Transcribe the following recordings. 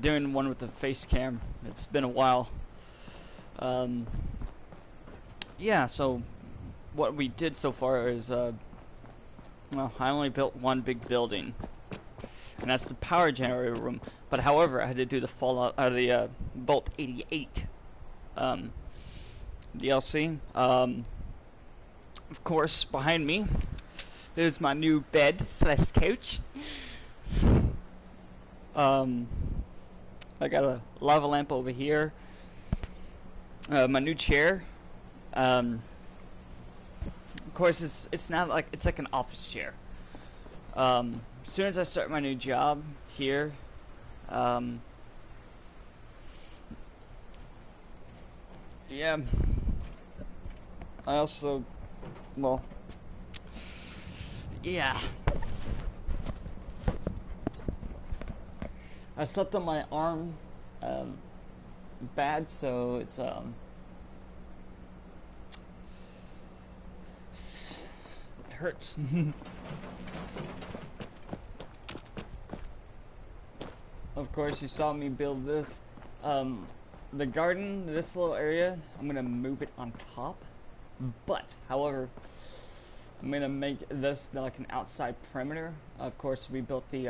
doing one with the face cam. It's been a while. Um, yeah, so what we did so far is, well, I only built one big building, and that's the power generator room. But however, I had to do the Fallout, the Vault 88 DLC. Of course, behind me is my new bed slash couch. I got a lava lamp over here. My new chair. Of course, it's not like it's like an office chair. As soon as I start my new job here, yeah. I also, well, yeah. I slept on my arm, bad, so it's it hurts. Of course, you saw me build this. The garden, this little area, I'm gonna move it on top. But, however, I'm gonna make this like an outside perimeter. Of course, we built the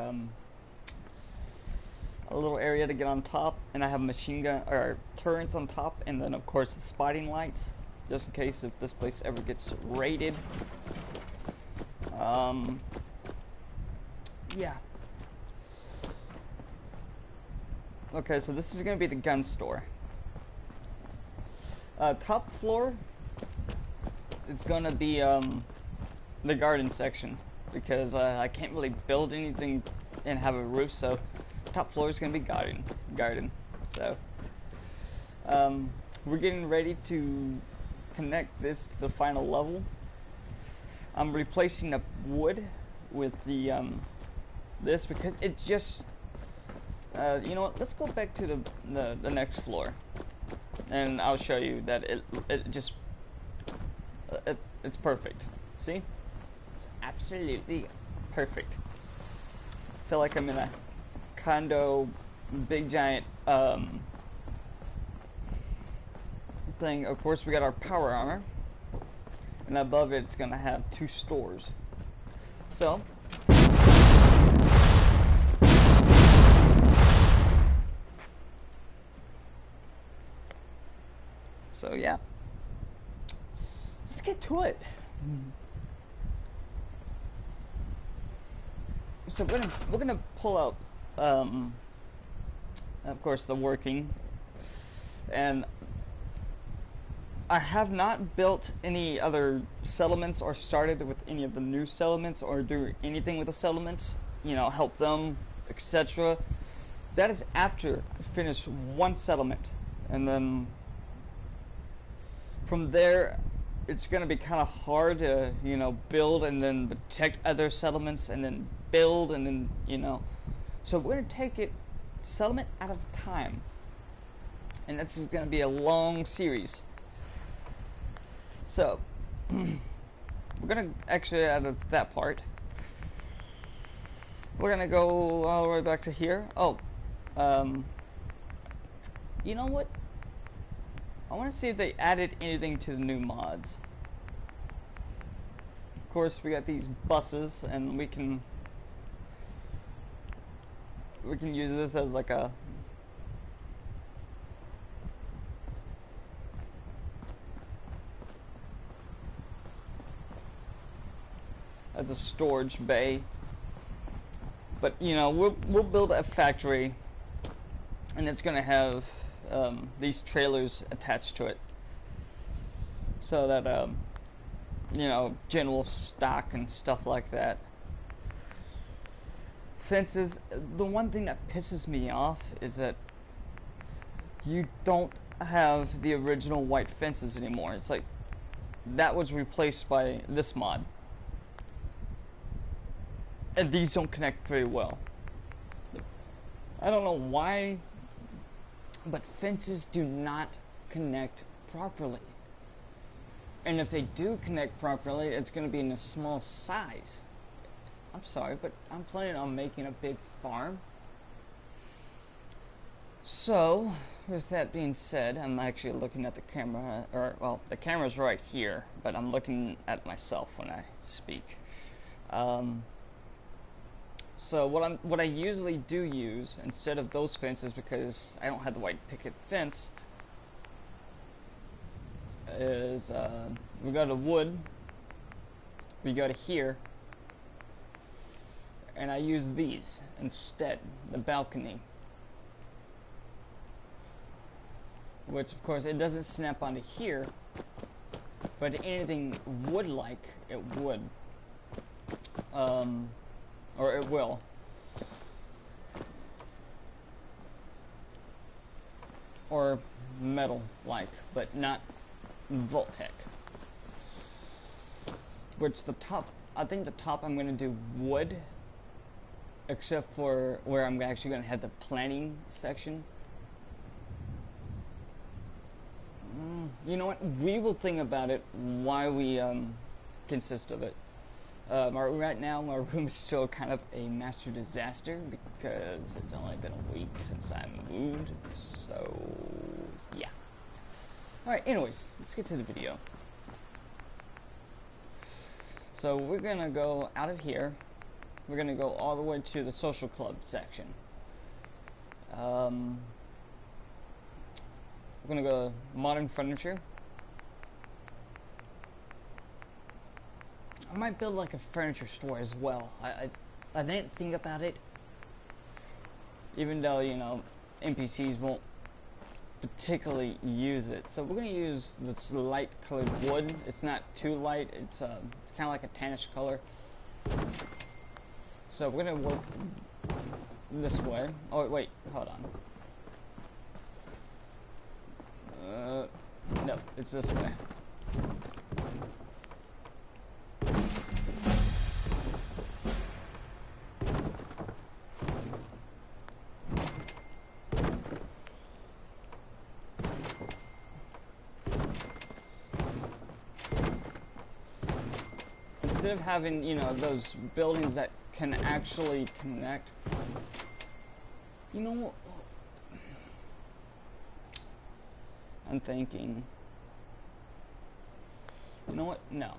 a little area to get on top, and I have machine gun or turrets on top, and then of course the spotting lights, just in case if this place ever gets raided. Yeah. Okay, so this is gonna be the gun store. Top floor is gonna be the garden section, because I can't really build anything and have a roof, so top floor is gonna be garden. So we're getting ready to connect this to the final level. I'm replacing the wood with the this, because it just you know what, let's go back to the next floor, and I'll show you that it just it's perfect. See, it's absolutely perfect. I feel like I'm in a condo, big giant thing. Of course, we got our power armor, and above it, it's gonna have 2 stores. So yeah, let's get to it. So we're gonna pull out, of course, the working, and I have not built any other settlements or started with any of the new settlements or do anything with the settlements, you know, help them, etc. That is after I finish one settlement, and then from there it's going to be kind of hard to, you know, build and then protect other settlements and then build and then, you know. So we're going to take it settlement at a time, and this is going to be a long series. So we're going to actually, out of that part, we're going to go all the way back to here. Oh, you know what? I want to see if they added anything to the new mods. Of course, we got these buses, and we can use this as like a storage bay. But you know, we'll build a factory, and it's gonna have these trailers attached to it, so that you know, general stock and stuff like that. Fences. The one thing that pisses me off is that you don't have the original white fences anymore. It's like that was replaced by this mod, and these don't connect very well. I don't know why, but fences do not connect properly. And if they do connect properly, it's going to be in a small size. I'm sorry, but I'm planning on making a big farm. So, with that being said, I'm actually looking at the camera, or, well, the camera's right here, but I'm looking at myself when I speak. So what I usually do use, instead of those fences, because I don't have the white picket fence, is, we go to wood, we go to here, and I use these instead, the balcony. Which, of course, it doesn't snap onto here, but anything wood-like, it would. Or it will. Or metal-like, but not Voltec. Which the top, I think the top I'm going to do wood, except for where I'm actually going to have the planning section. You know what? We will think about it why we consist of it. Right now, my room is still kind of a master disaster because it's only been a week since I moved. So, yeah. Alright, anyways, let's get to the video. So, we're going to go out of here. We're going to go all the way to the social club section. We're gonna go modern furniture. I might build like a furniture store as well. I didn't think about it, even though, you know, NPCs won't particularly use it. So we're gonna use this light colored wood. It's not too light. It's kind of like a tannish color. So we're gonna work this way. Oh wait, hold on. No, it's this way. Instead of having, you know, those buildings that can actually connect, you know, I'm thinking, you know what? No.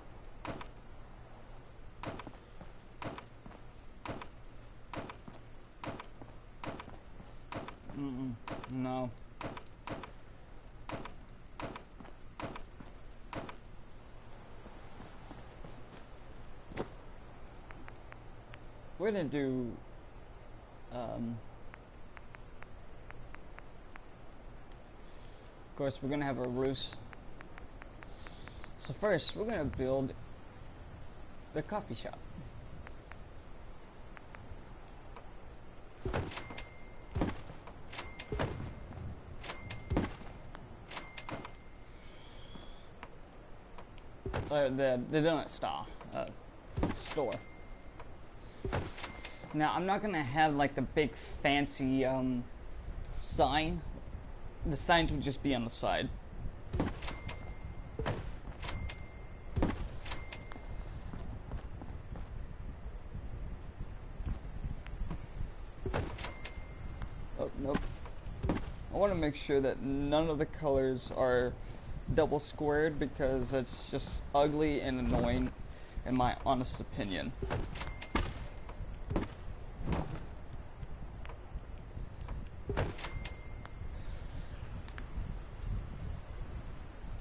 No. We're gonna do, of course, we're gonna have a roost. So first, we're gonna build the coffee shop. The donut store. Now, I'm not gonna have like the big fancy sign. The signs would just be on the side. Oh, nope. I want to make sure that none of the colors are double squared because it's just ugly and annoying in my honest opinion.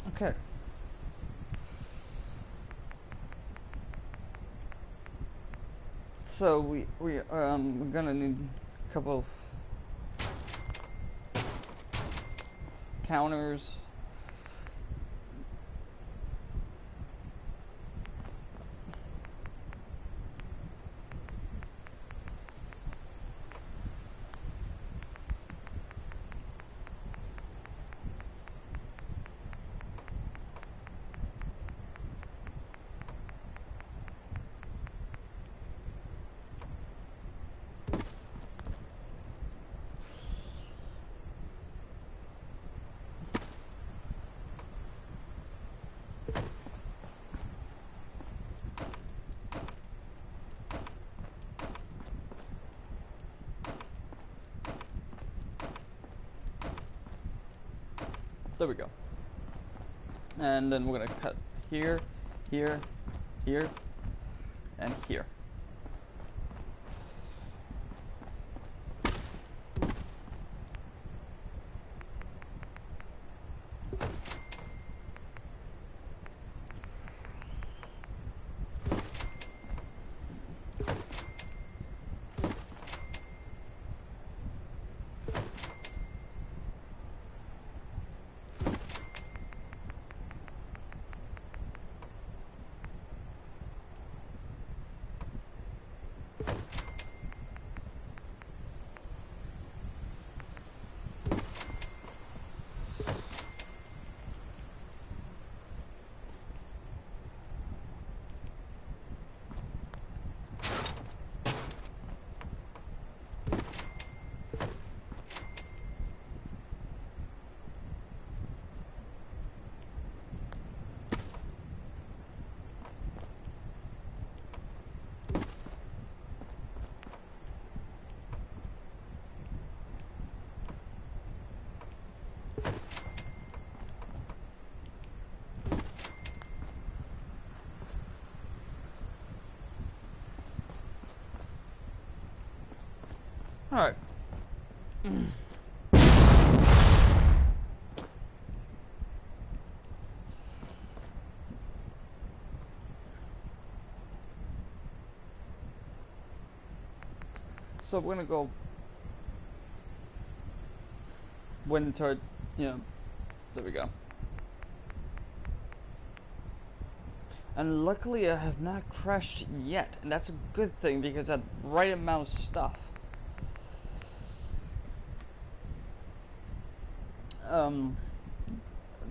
Okay. So we're gonna need a couple of counters. There we go. And then we're gonna cut here, here, here, and here. Alright. So we're gonna go winter, there we go. And luckily I have not crashed yet, and that's a good thing because I had the right amount of stuff.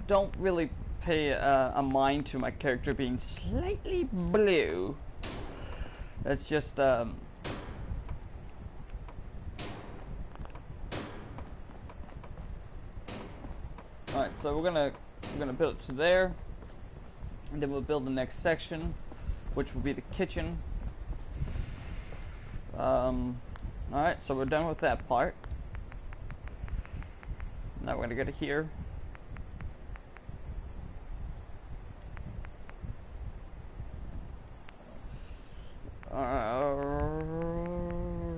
Don't really pay a mind to my character being slightly blue. That's just alright, so we're gonna build it to there, and then we'll build the next section, which will be the kitchen. Alright, so we're done with that part. Now we're gonna go to here.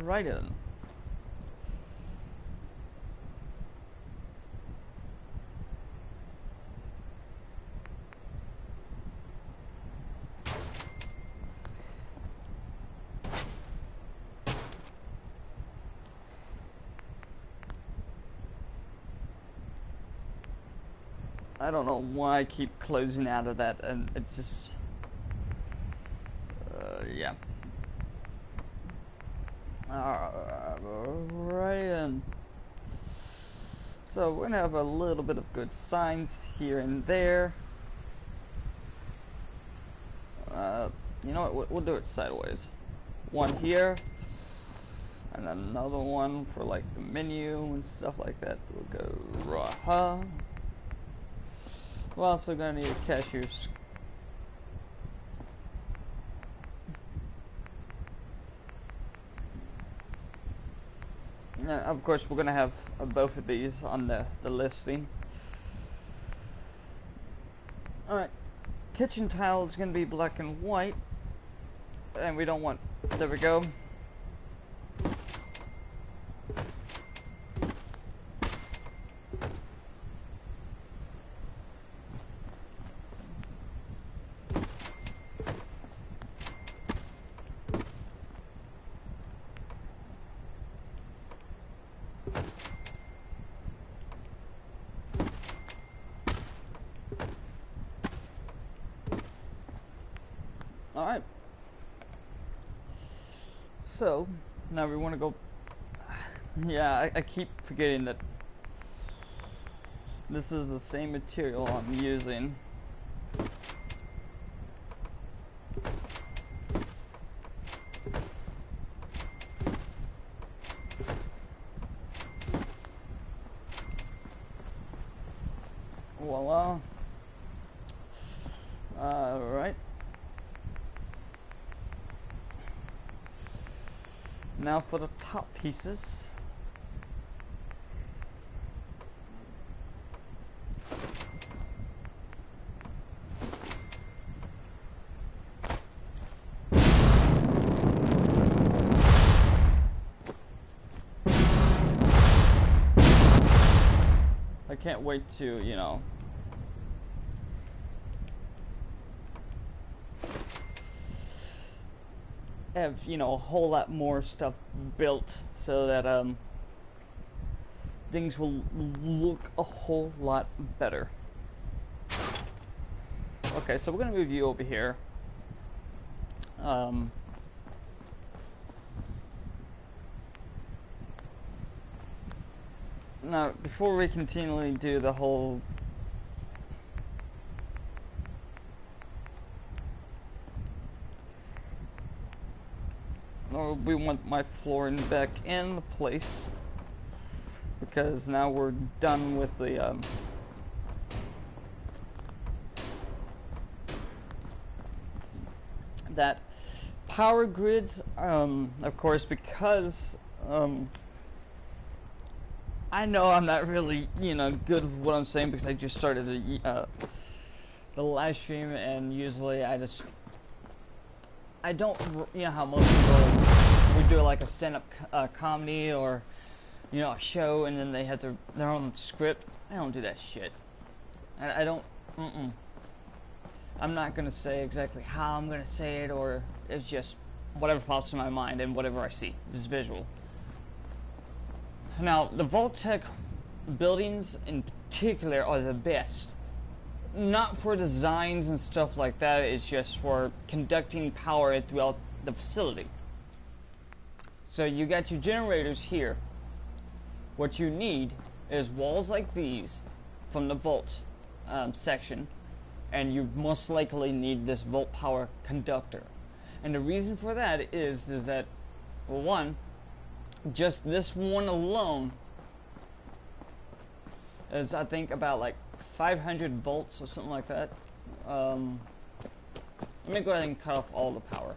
Right in. I don't know why I keep closing out of that, and it's just, yeah. Right, and so we're gonna have a little bit of good signs here and there. You know what? We'll do it sideways. One here, and another one for like the menu and stuff like that. We'll go raw. We're also gonna need a cashier's. Of course, we're gonna have both of these on the listing. Alright, kitchen tile is gonna be black and white, and we don't want, there we go. Alright, so now we want to go, yeah, I keep forgetting that this is the same material I'm using. Voila. Alright. Now for the top pieces. I can't wait to, you know, have, you know, a whole lot more stuff built so that things will look a whole lot better. Okay, so we're gonna move you over here. Now, before we continually do the whole we want my flooring back in place, because now we're done with the that power grids, of course, because I know I'm not really, you know, good with what I'm saying, because I just started the live stream, and usually I don't, you know how most people would do like a stand-up comedy, or, you know, a show, and then they have their own script. I don't do that shit. I don't, I'm not gonna say exactly how I'm gonna say it, or it's just whatever pops in my mind and whatever I see. It's visual. Now, the Vault-Tec buildings in particular are the best. Not for designs and stuff like that, it's just for conducting power throughout the facility. So you got your generators here. What you need is walls like these from the vault section, and you most likely need this volt power conductor. And the reason for that is that, well, one, just this one alone is, I think, about like 500 volts or something like that. Let me go ahead and cut off all the power.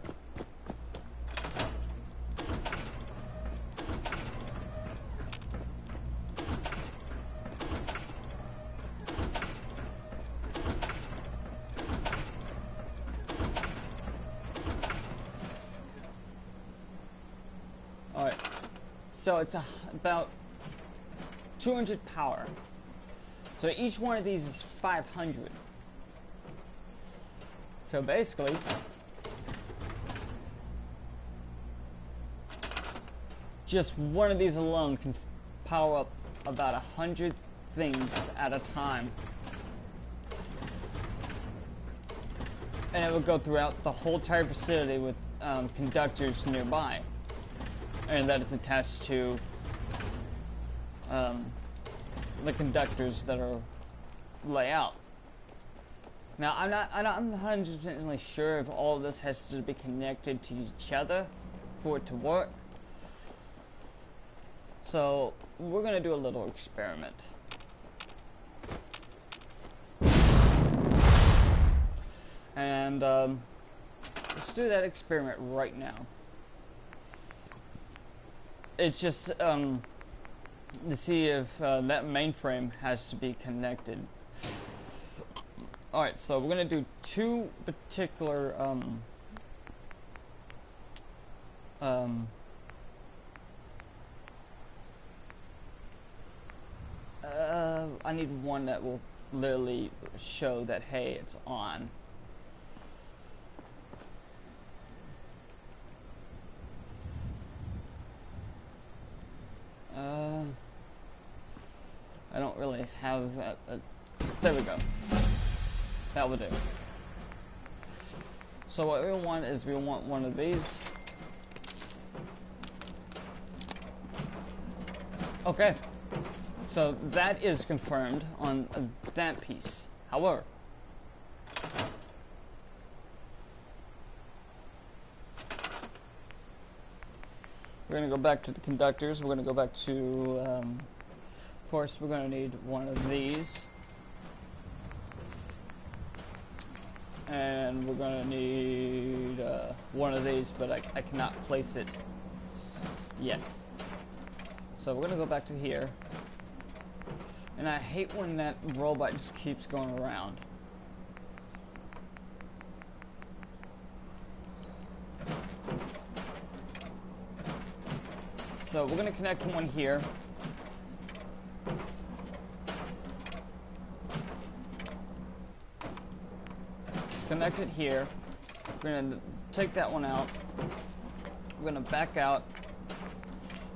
Alright, so it's about 200 power. So each one of these is 500. So basically, just one of these alone can power up about 100 things at a time. And it will go throughout the whole entire facility with conductors nearby. And that is attached to the conductors that are layout. Now, I'm not 100% sure if all of this has to be connected to each other for it to work. So we're gonna do a little experiment. And let's do that experiment right now. It's just to see if that mainframe has to be connected. Alright, so we're gonna do two particular I need one that will literally show that, hey, it's on. I don't really have that. There we go. That will do. So what we want is we want one of these. Okay. So that is confirmed on that piece. However, we're going to go back to the conductors. We're going to go back to, of course, we're going to need one of these. And we're going to need one of these, but I cannot place it yet. So we're going to go back to here. And I hate when that robot just keeps going around. So we're going to connect one here. connect it here. We're gonna take that one out. We're gonna back out,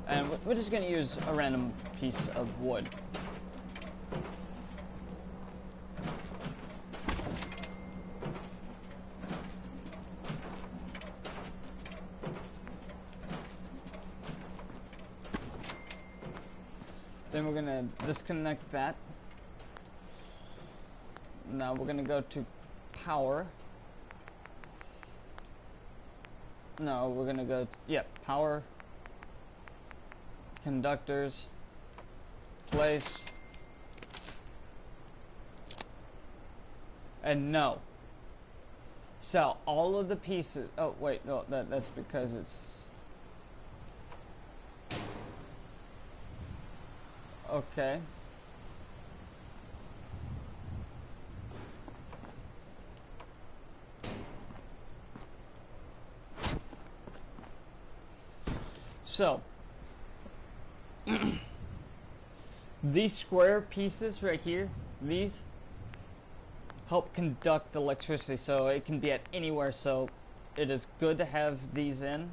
and we're just gonna use a random piece of wood. Then we're gonna disconnect that. Now we're gonna go to power. No, we're gonna go to, power, conductors, place, and no. So all of the pieces, oh wait, no, that's because it's, okay. So, these square pieces right here, these help conduct electricity, so it can be at anywhere, so it is good to have these in.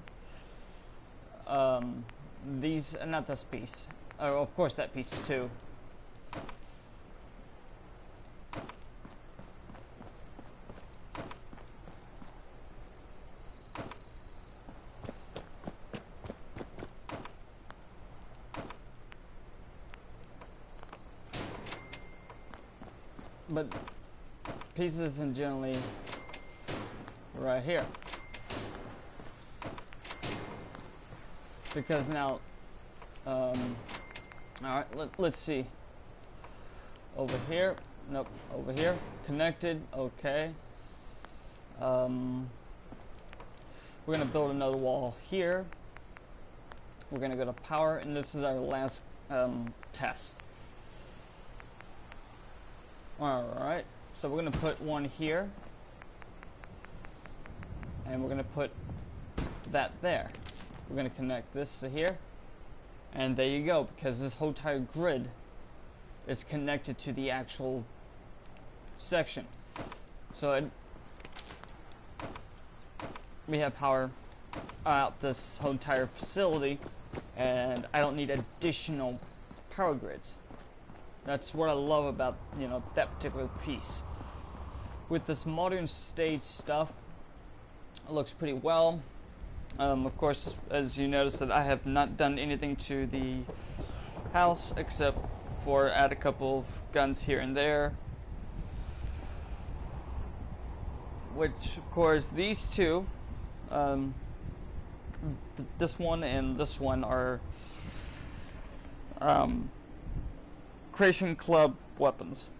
These, not this piece. Oh, of course that piece too. But pieces in generally right here. Because now, alright, let's see. Over here, nope, over here, connected, okay. We're gonna build another wall here. We're gonna go to power, and this is our last test. Alright, so we're gonna put one here, and we're gonna put that there. We're gonna connect this to here, and there you go, because this whole entire grid is connected to the actual section. So we have power out this whole entire facility, and I don't need additional power grids. That's what I love about, you know, that particular piece. With this modern stage stuff, it looks pretty well. Of course, as you notice, that I have not done anything to the house except for add a couple of guns here and there. Which, of course, these two, this one and this one are Creation Club weapons.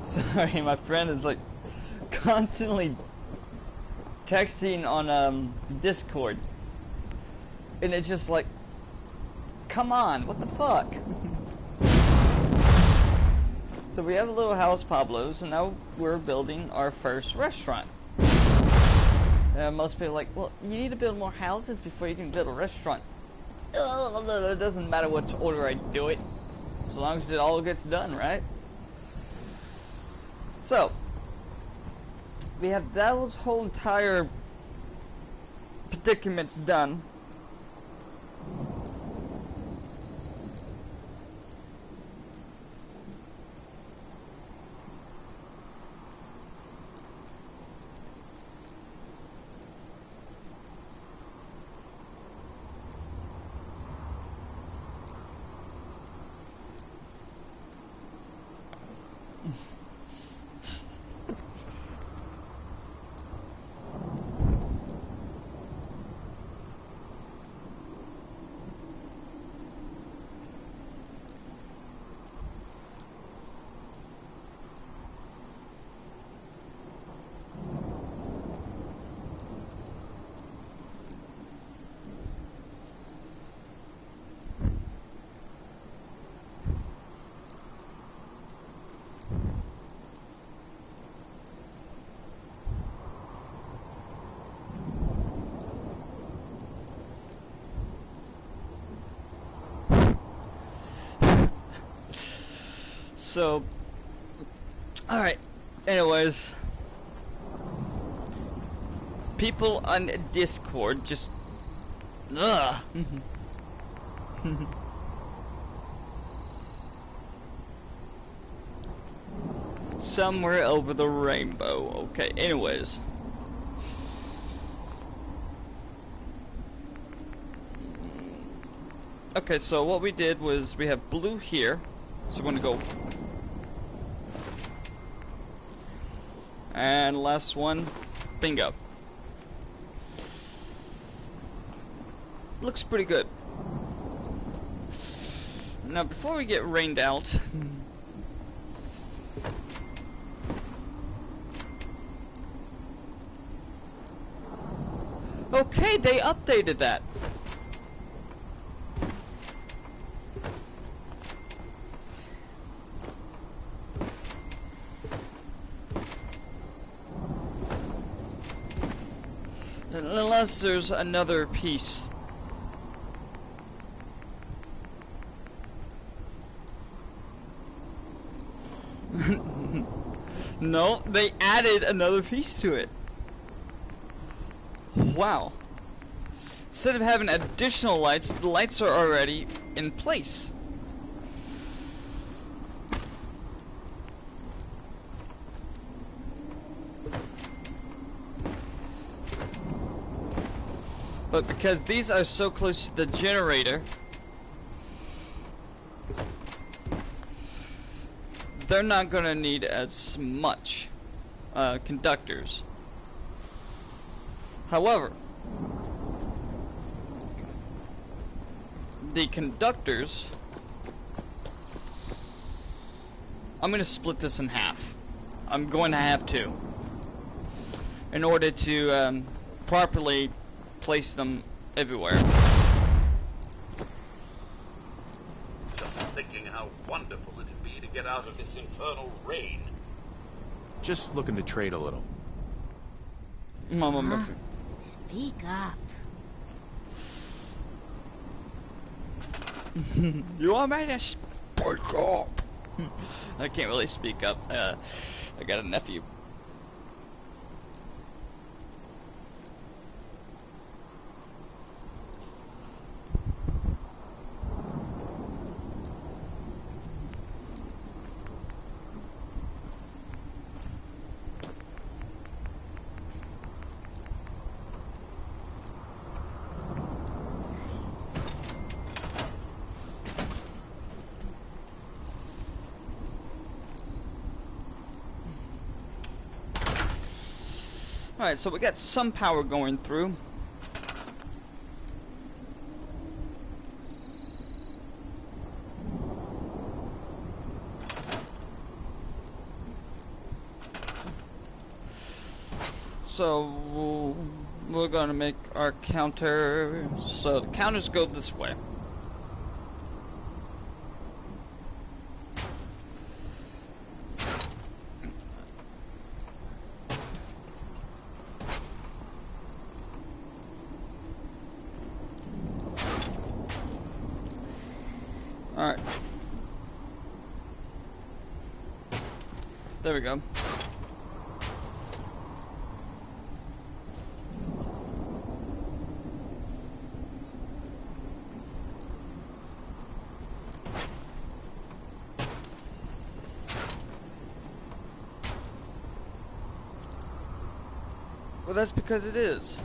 Sorry, my friend is like constantly texting on Discord, and it's just like, come on, what the fuck? So we have a little house, Pablo's, and now we're building our first restaurant. Most people are like, well, you need to build more houses before you can build a restaurant. It doesn't matter which order I do it, as long as it all gets done, right? So, we have those whole entire predicaments done. So, alright. Anyways. People on Discord just... Ugh. Somewhere over the rainbow. Okay, anyways. Okay, so what we did was we have blue here. So we're gonna go. And last one. Bingo. Looks pretty good. Now before we get rained out. Okay, they updated that. Unless there's another piece. No, they added another piece to it. Wow. Instead of having additional lights, the lights are already in place. But because these are so close to the generator, they're not going to need as much conductors. However, the conductors, I'm going to split this in half. I'm going to have to, in order to properly place them everywhere. Just thinking how wonderful it'd be to get out of this infernal rain. Just looking to trade a little. Mama Murphy. Speak up. You want me to speak up? I can't really speak up. I got a nephew. Alright, so we got some power going through. So we're gonna make our counter. So the counters go this way. Alright. There we go. Well, that's because it is.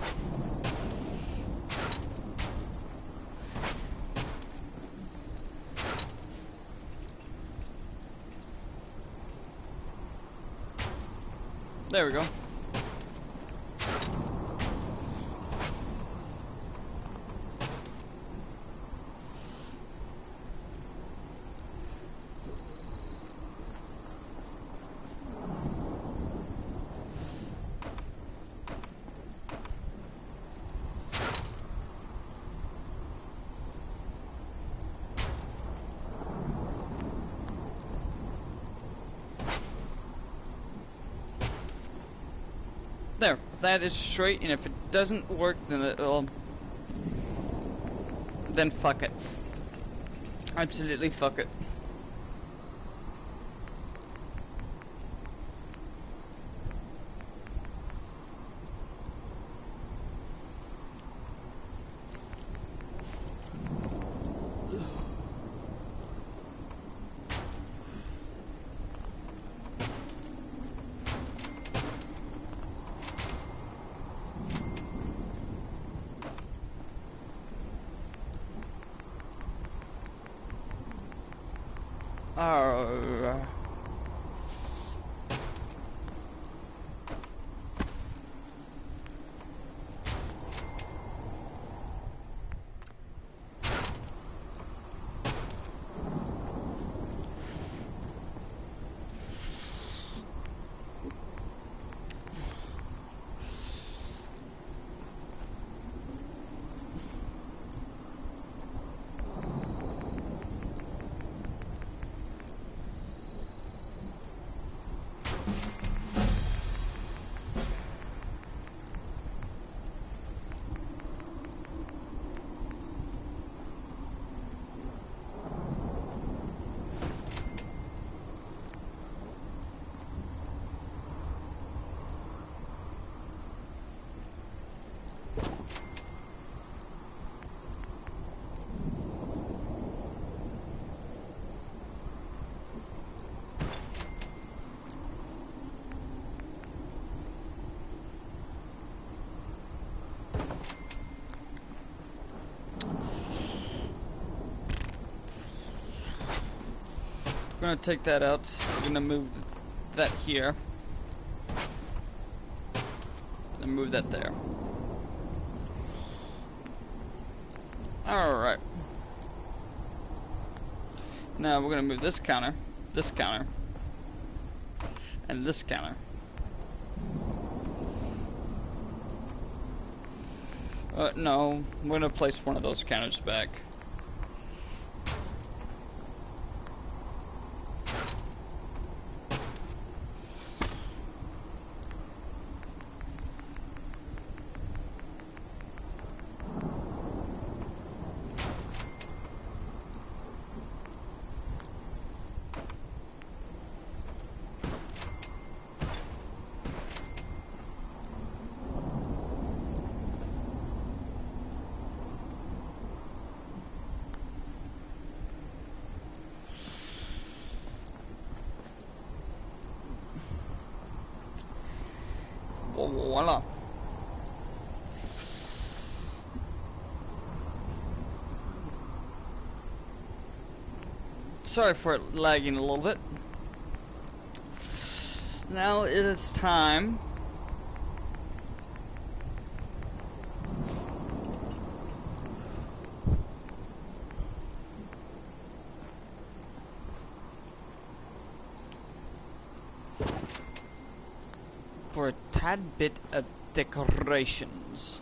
There we go. There, that is straight, and if it doesn't work, then it'll... Then fuck it. Absolutely fuck it. Oh. I'm gonna take that out. I'm gonna move that here. And move that there. Alright. Now we're gonna move this counter, and this counter. No, I'm gonna place one of those counters back. Voila. Sorry for it lagging a little bit. Now it is time for a tad bit of decorations.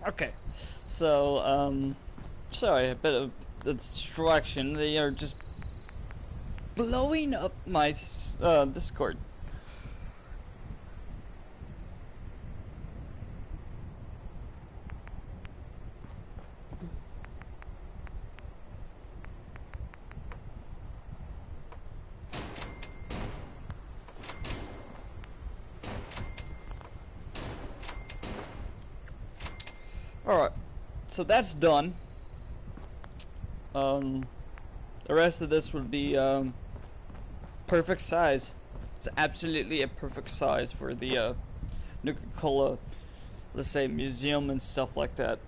Okay, so sorry, a bit of a distraction. They are just blowing up my Discord. Alright, so that's done. The rest of this would be perfect size. It's absolutely a perfect size for the Nuka-Cola, let's say, museum and stuff like that.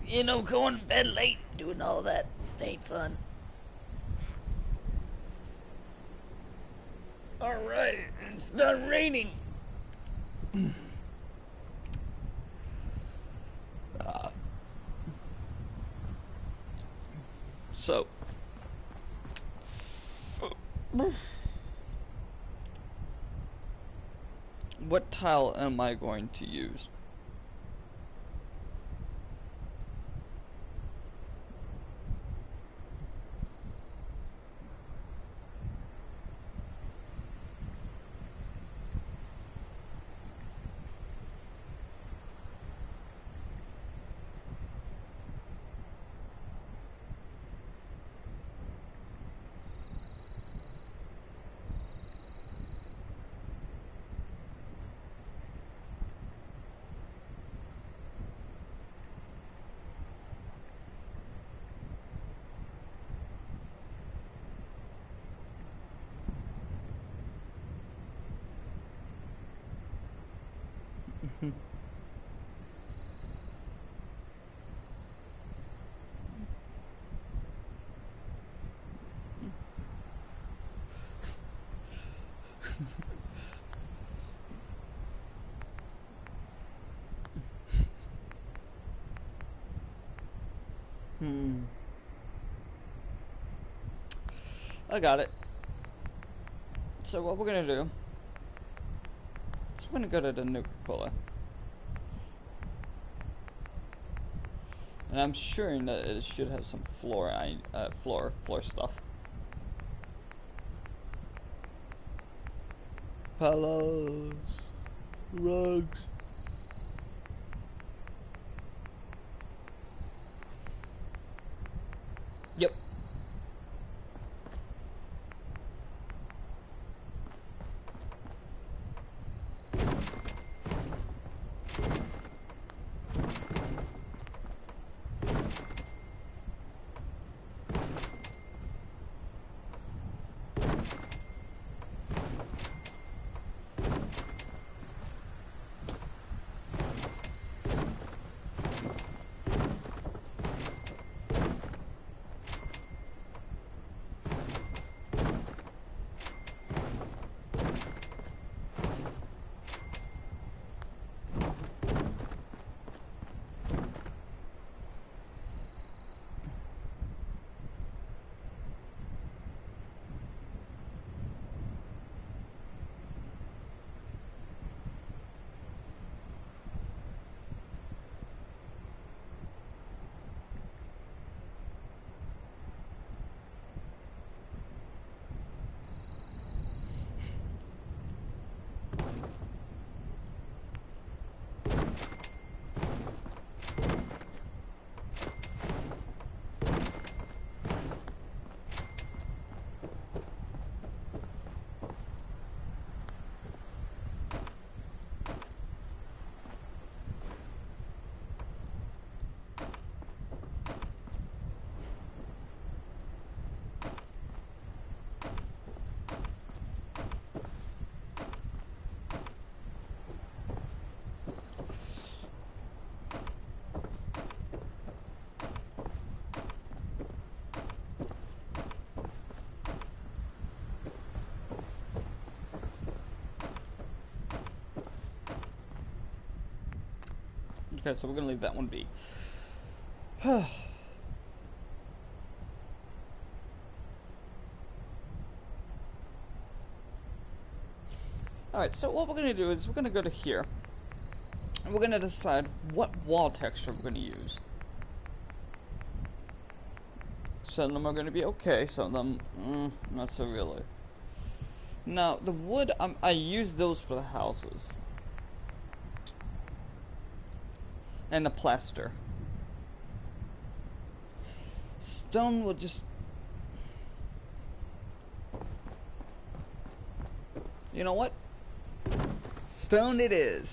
You know, going to bed late, doing all that ain't fun. Alright, it's done raining. So, what tile am I going to use? I got it. So what we're gonna do is we're gonna go to the Nuka-Cola. And I'm sure that it should have some floor stuff. Pillows, rugs. Yep. Okay, so we're gonna leave that one be. Alright, so what we're gonna do is we're gonna go to here. And we're gonna decide what wall texture we're gonna use. Some of them are gonna be okay, some of them, not so really. Now, the wood, I use those for the houses. And the plaster. Stone will just... You know what? Stone it is.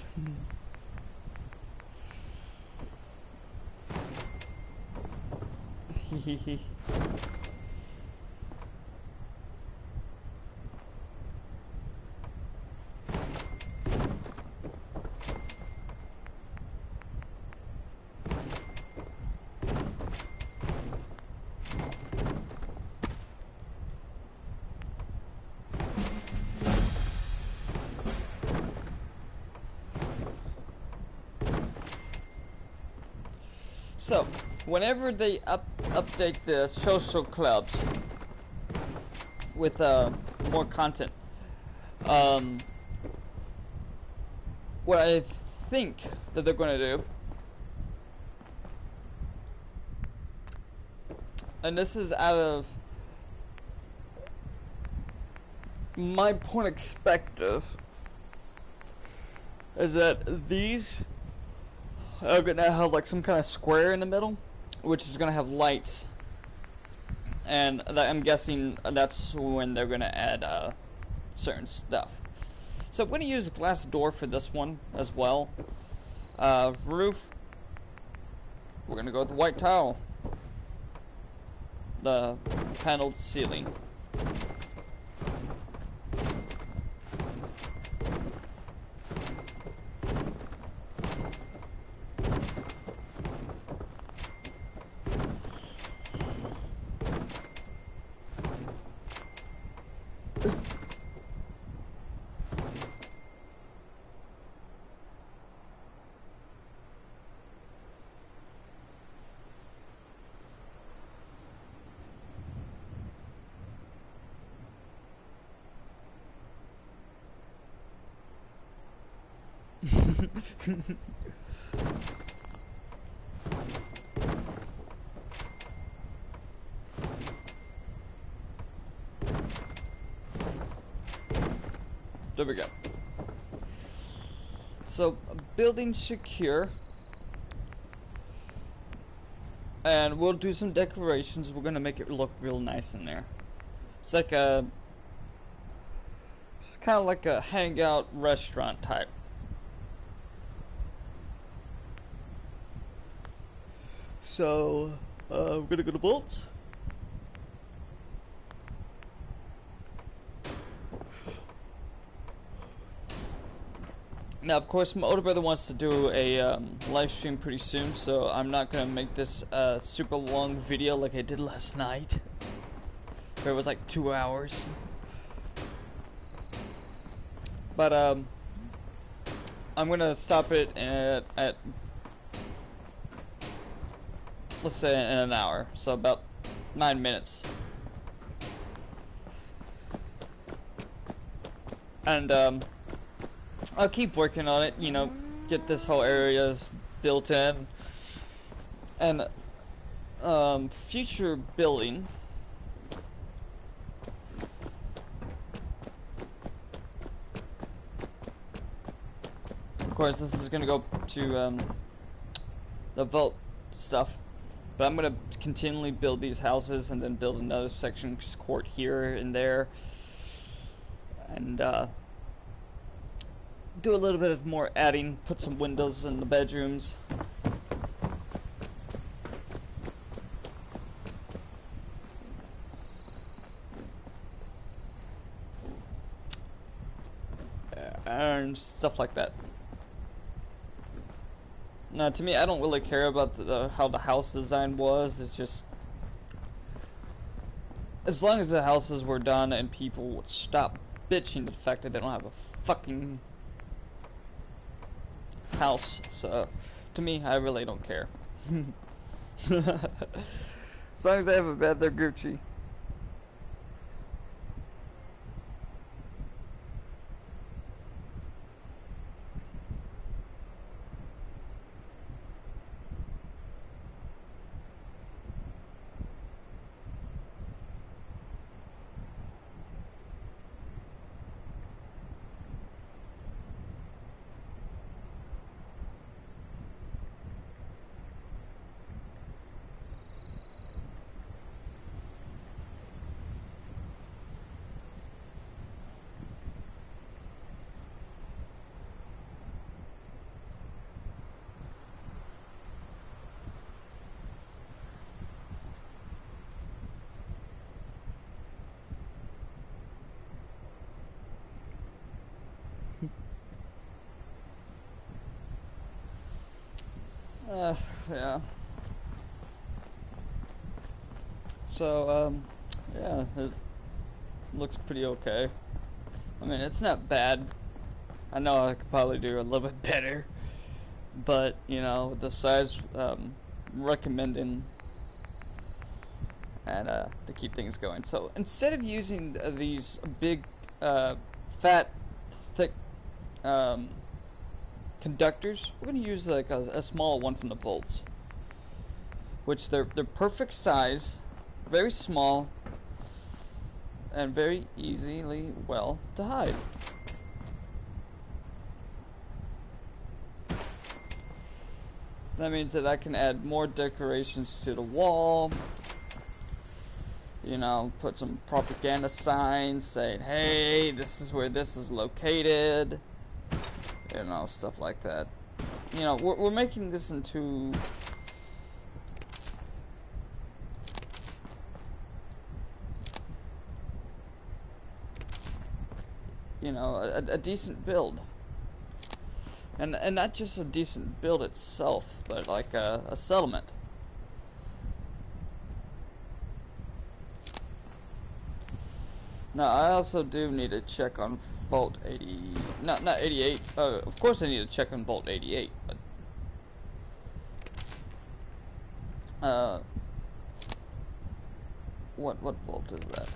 So, whenever they update the social clubs with more content, what I think that they're going to do, and this is out of my point of perspective, is that these are gonna have like some kind of square in the middle, which is gonna have lights, and I'm guessing that's when they're gonna add certain stuff. So I'm gonna use a glass door for this one as well. Roof, we're gonna go with the white tile, the paneled ceiling. There we go. So, building secure. And we'll do some decorations. We're gonna make it look real nice in there. It's like a... kind of like a hangout restaurant type. So, we're gonna go to Bolts. Now, of course, my older brother wants to do a live stream pretty soon, so I'm not gonna make this super long video like I did last night, where it was like 2 hours. But I'm gonna stop it at let's say in an hour, so about 9 minutes. And I'll keep working on it, you know, get this whole areas built in. And future building, of course this is gonna go to the vault stuff, but I'm gonna continually build these houses and then build another section court here and there, and do a little bit of more adding, put some windows in the bedrooms. And stuff like that. Now, to me, I don't really care about how the house design was. It's just, as long as the houses were done and people would stop bitching the fact that they don't have a fucking house. So, to me, I really don't care. As long as they have a bed, they're Gucci. Yeah. So, yeah, it looks pretty okay. I mean, it's not bad. I know I could probably do a little bit better, but, you know, the size, recommending and, to keep things going. So, instead of using these big, fat, thick, conductors, we're going to use like a small one from the bolts, which they're perfect size, very small, and very easily well to hide. That means that I can add more decorations to the wall, you know, put some propaganda signs saying, hey, this is where this is located. You know, stuff like that. You know, we're making this into, you know, a decent build, and not just a decent build itself, but like a settlement. No, I also do need to check on Vault 80. Not 88. Of course I need to check on Vault 88, but what vault is that?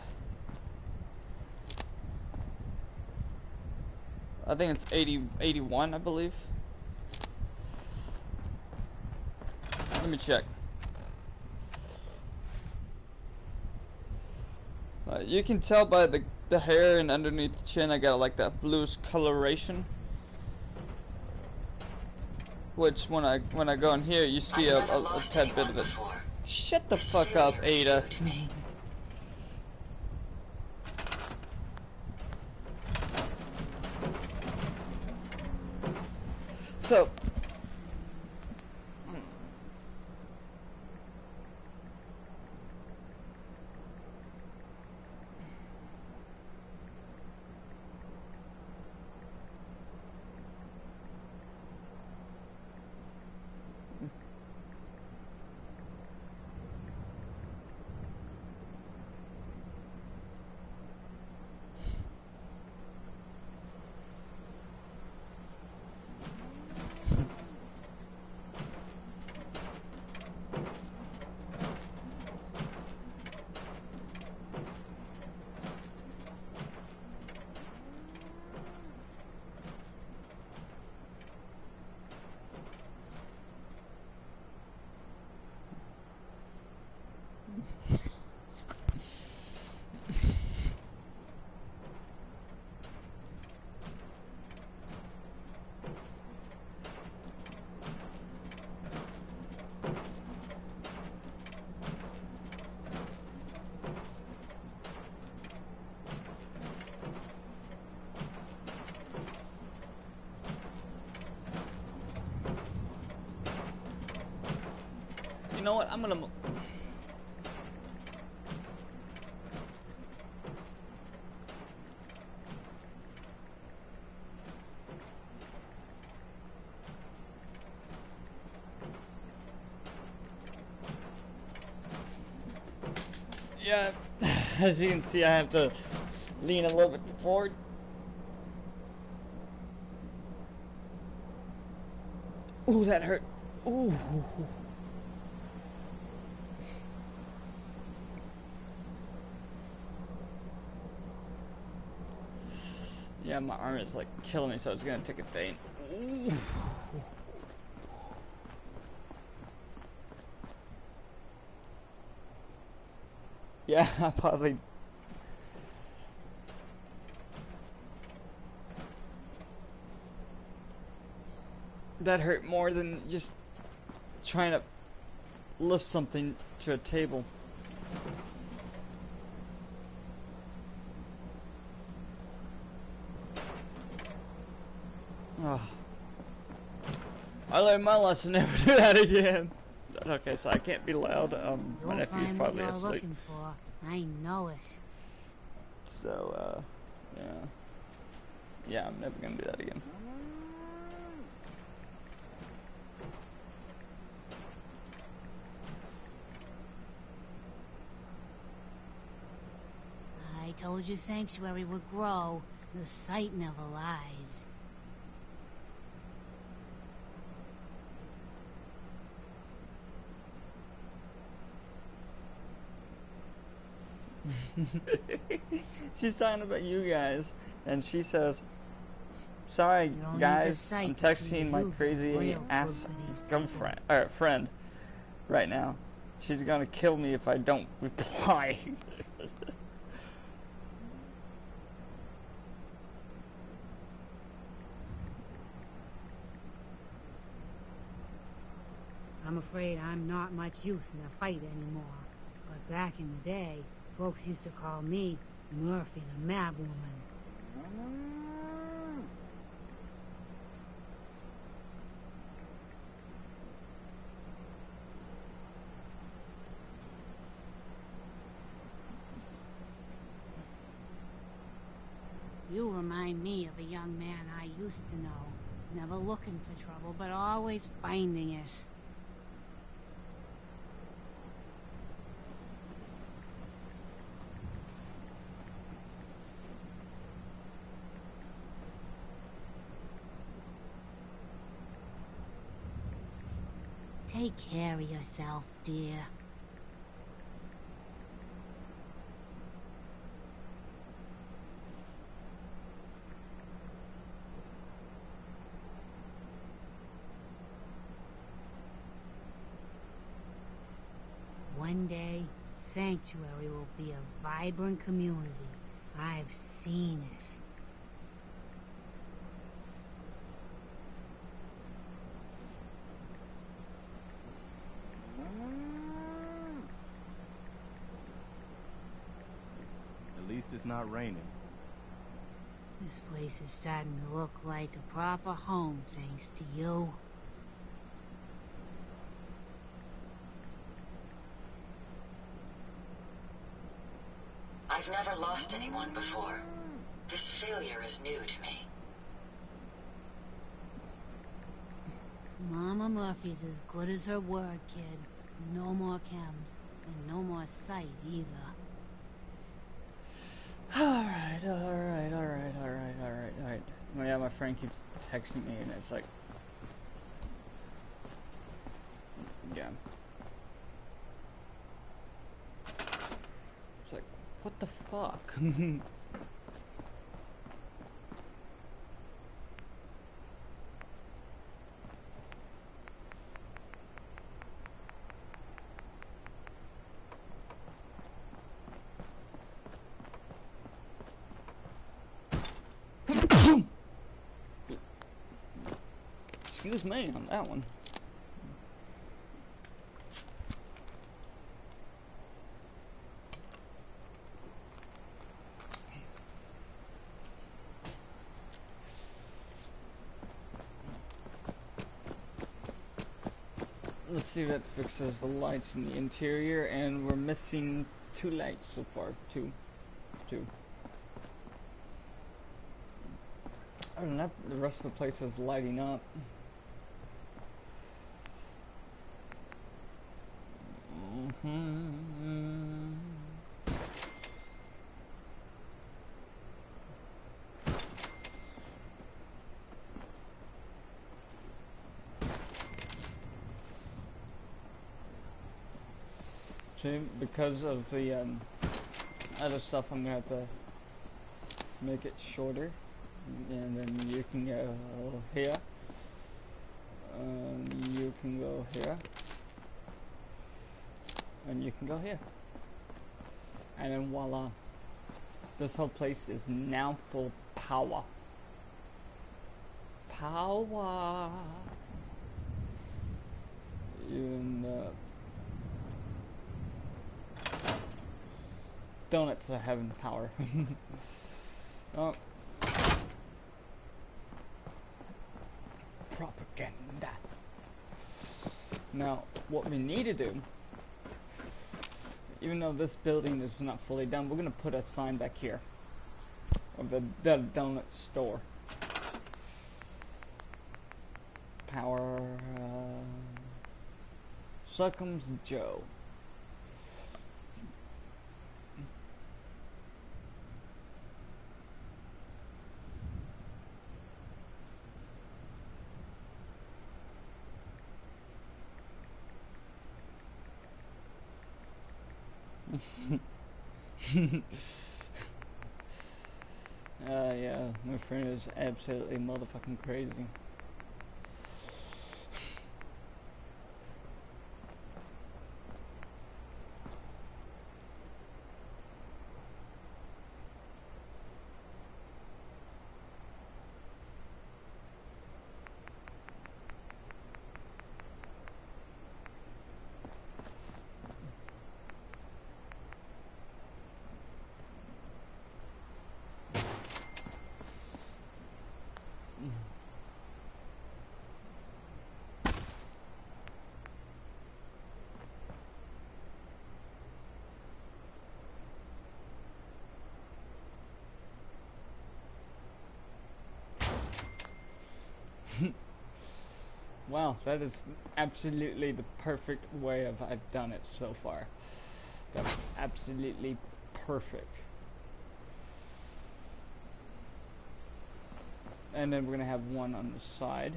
I think it's 81, I believe. Let me check. You can tell by the hair and underneath the chin I got like that bluish coloration. Which when I go in here you see a tad bit of it. Shut the fuck up, Ada. So you know what? I'm gonna. Yeah, as you can see, I have to lean a little bit forward. Ooh, that hurt. Ooh. Yeah, my arm is like killing me, so it's gonna take a faint. Ooh. Yeah, I probably. That hurt more than just trying to lift something to a table. Oh. I learned my lesson, never do that again. Okay, so I can't be loud. My nephew's probably asleep. Looking for. I know it. So, yeah. Yeah, I'm never gonna do that again. I told you Sanctuary would grow. The sight never lies. She's talking about you guys, and she says, "Sorry, guys, I'm texting my crazy ass girlfriend or friend right now. She's gonna kill me if I don't reply." I'm afraid I'm not much use in a fight anymore. But back in the day, folks used to call me Murphy the Mad Woman. You remind me of a young man I used to know. Never looking for trouble, but always finding it. Take care of yourself, dear. One day, Sanctuary will be a vibrant community. I've seen it. At least it's not raining. This place is starting to look like a proper home, thanks to you. I've never lost anyone before. This failure is new to me. Mama Murphy's as good as her word, kid. No more chems, and no more sight either. Alright. Oh yeah, my friend keeps texting me and it's like... Yeah. It's like, what the fuck? Excuse me on that one. Let's see if that fixes the lights in the interior, and we're missing 2 lights so far. Two. Other than that, the rest of the place is lighting up. See, because of the other stuff, I'm gonna have to make it shorter, and then you can go here, and you can go here, and you can go here, and then voila, this whole place is now full power. And donuts are having power. Oh. Propaganda. Now, what we need to do, even though this building is not fully done, we're gonna put a sign back here of the donut store. Power. Suckums Joe. Yeah, my friend is absolutely motherfucking crazy. Wow, that is absolutely the perfect way I've done it so far. That's absolutely perfect. And then we're gonna have one on the side.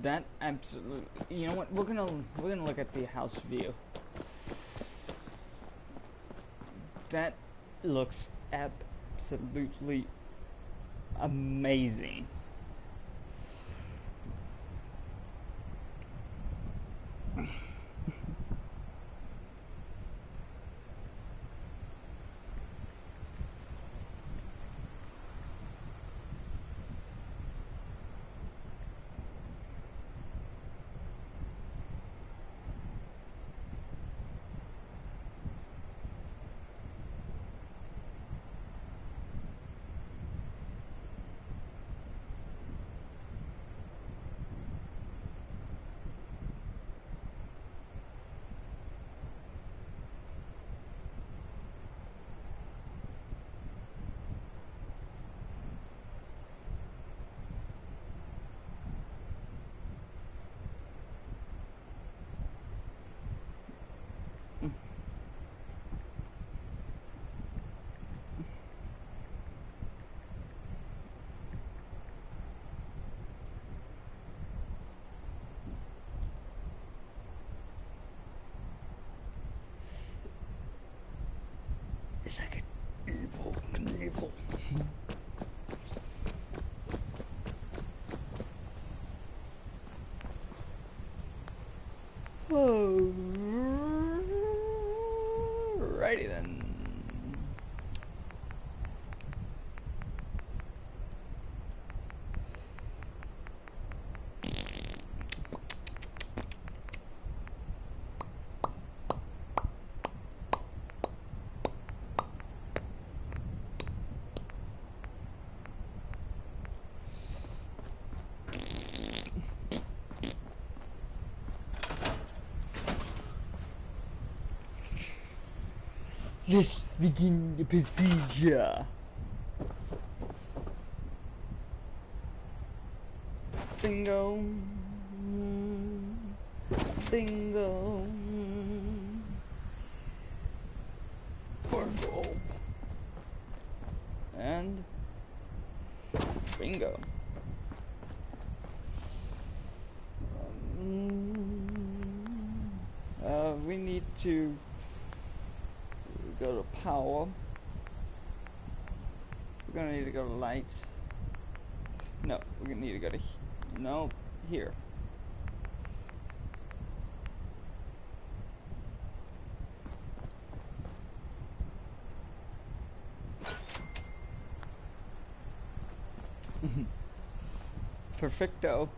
That absolutely. You know what? We're gonna look at the house view. That looks absolutely amazing. It's like an evil Knievel. Alrighty then. Let's begin the procedure. Bingo. Bingo. Bingo. And bingo. We need to go to power. We're gonna need to go to lights. No, we're gonna need to go to no, here. Perfecto.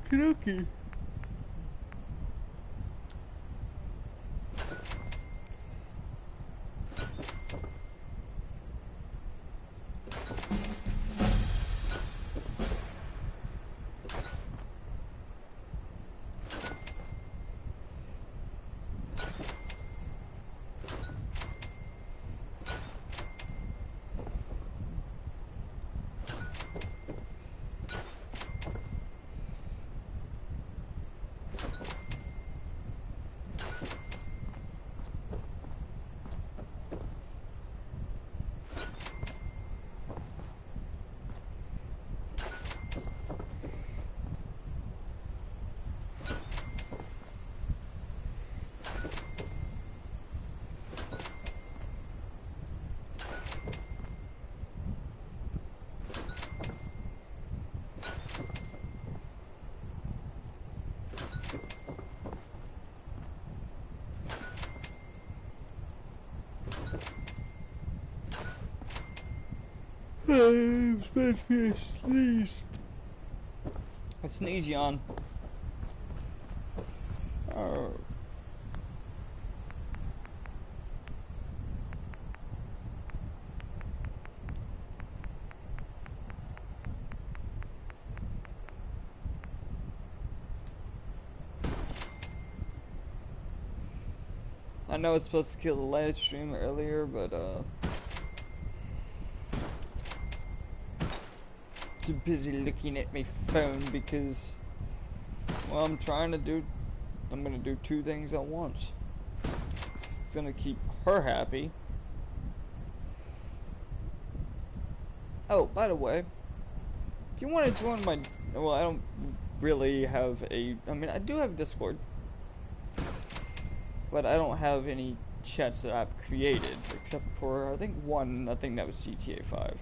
Karaoke. Especially sneezed. I sneeze yawn. I know it's supposed to kill the live stream earlier, but too busy looking at my phone because, well, I'm gonna do 2 things at once. It's gonna keep her happy. Oh, by the way, if you want to join my, well, I don't really have I mean, I do have Discord, but I don't have any chats that I've created, except for, I think that was GTA 5.